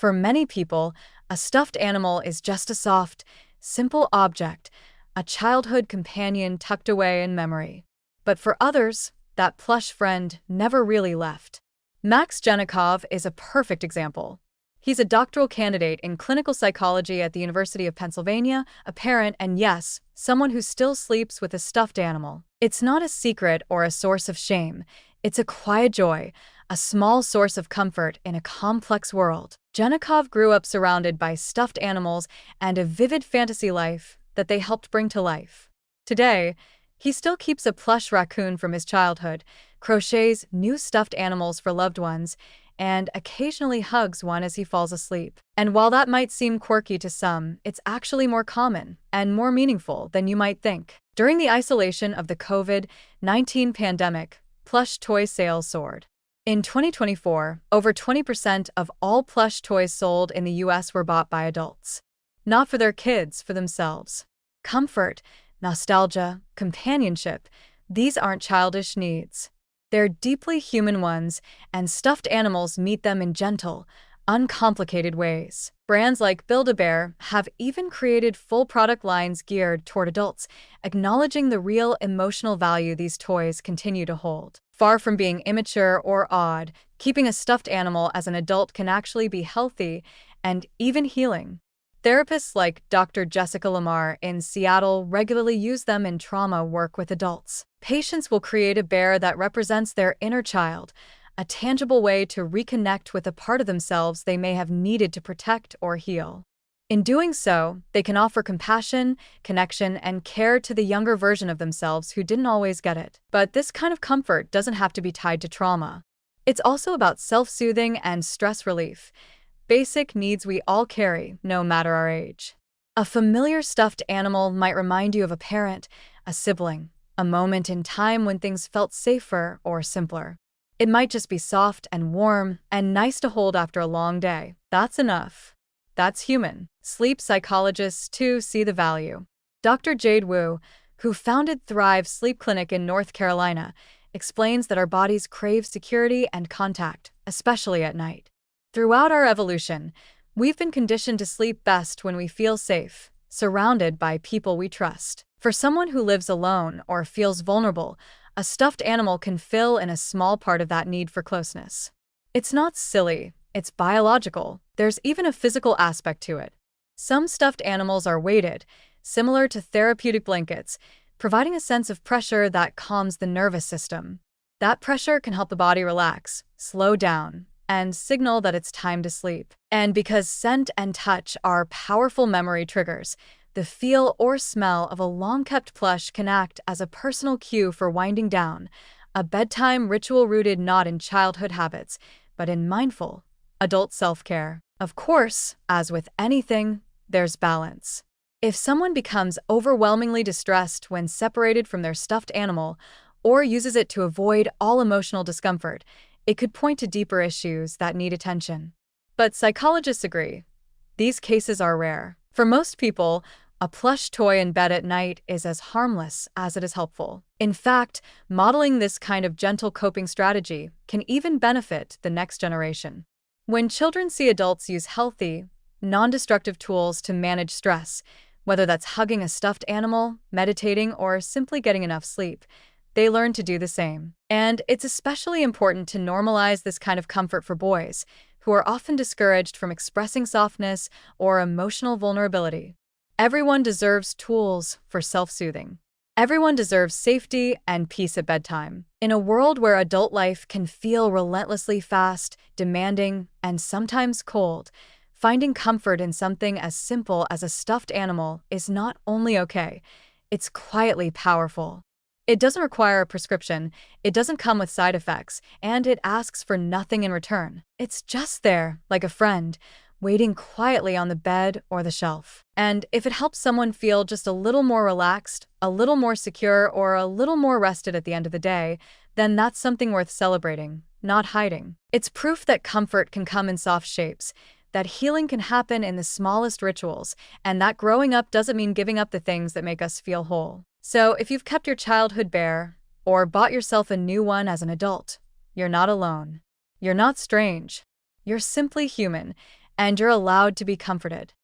For many people, a stuffed animal is just a soft, simple object, a childhood companion tucked away in memory. But for others, that plush friend never really left. Max Genikov is a perfect example. He's a doctoral candidate in clinical psychology at the University of Pennsylvania, a parent, and yes, someone who still sleeps with a stuffed animal. It's not a secret or a source of shame. It's a quiet joy, a small source of comfort in a complex world. Genikov grew up surrounded by stuffed animals and a vivid fantasy life that they helped bring to life. Today, he still keeps a plush raccoon from his childhood, crochets new stuffed animals for loved ones, and occasionally hugs one as he falls asleep. And while that might seem quirky to some, it's actually more common and more meaningful than you might think. During the isolation of the COVID-19 pandemic, plush toy sales soared. In 2024, over 20% of all plush toys sold in the US were bought by adults. Not for their kids, for themselves. Comfort, nostalgia, companionship, these aren't childish needs. They're deeply human ones, and stuffed animals meet them in gentle, uncomplicated ways. Brands like Build-A-Bear have even created full product lines geared toward adults, acknowledging the real emotional value these toys continue to hold. Far from being immature or odd, keeping a stuffed animal as an adult can actually be healthy and even healing. Therapists like Dr. Jessica Lamar in Seattle regularly use them in trauma work with adults. Patients will create a bear that represents their inner child, a tangible way to reconnect with a part of themselves they may have needed to protect or heal. In doing so, they can offer compassion, connection, and care to the younger version of themselves who didn't always get it. But this kind of comfort doesn't have to be tied to trauma. It's also about self-soothing and stress relief, basic needs we all carry, no matter our age. A familiar stuffed animal might remind you of a parent, a sibling, a moment in time when things felt safer or simpler. It might just be soft and warm and nice to hold after a long day. That's enough. That's human. Sleep psychologists, too, see the value. Dr. Jade Wu, who founded Thrive Sleep Clinic in North Carolina, explains that our bodies crave security and contact, especially at night. Throughout our evolution, we've been conditioned to sleep best when we feel safe, surrounded by people we trust. For someone who lives alone or feels vulnerable, a stuffed animal can fill in a small part of that need for closeness. It's not silly, it's biological. There's even a physical aspect to it. Some stuffed animals are weighted, similar to therapeutic blankets, providing a sense of pressure that calms the nervous system. That pressure can help the body relax, slow down, and signal that it's time to sleep. And because scent and touch are powerful memory triggers, the feel or smell of a long-kept plush can act as a personal cue for winding down, a bedtime ritual rooted not in childhood habits, but in mindful, adult self-care. Of course, as with anything, there's balance. If someone becomes overwhelmingly distressed when separated from their stuffed animal, or uses it to avoid all emotional discomfort, it could point to deeper issues that need attention. But psychologists agree, these cases are rare. For most people, a plush toy in bed at night is as harmless as it is helpful. In fact, modeling this kind of gentle coping strategy can even benefit the next generation. When children see adults use healthy, non-destructive tools to manage stress, whether that's hugging a stuffed animal, meditating, or simply getting enough sleep, they learn to do the same. And it's especially important to normalize this kind of comfort for boys, who are often discouraged from expressing softness or emotional vulnerability. Everyone deserves tools for self-soothing. Everyone deserves safety and peace at bedtime. In a world where adult life can feel relentlessly fast, demanding, and sometimes cold, finding comfort in something as simple as a stuffed animal is not only okay, it's quietly powerful. It doesn't require a prescription, it doesn't come with side effects, and it asks for nothing in return. It's just there, like a friend, waiting quietly on the bed or the shelf. And if it helps someone feel just a little more relaxed, a little more secure, or a little more rested at the end of the day, then that's something worth celebrating, not hiding. It's proof that comfort can come in soft shapes, that healing can happen in the smallest rituals, and that growing up doesn't mean giving up the things that make us feel whole. So if you've kept your childhood bear, or bought yourself a new one as an adult, you're not alone. You're not strange. You're simply human, and you're allowed to be comforted.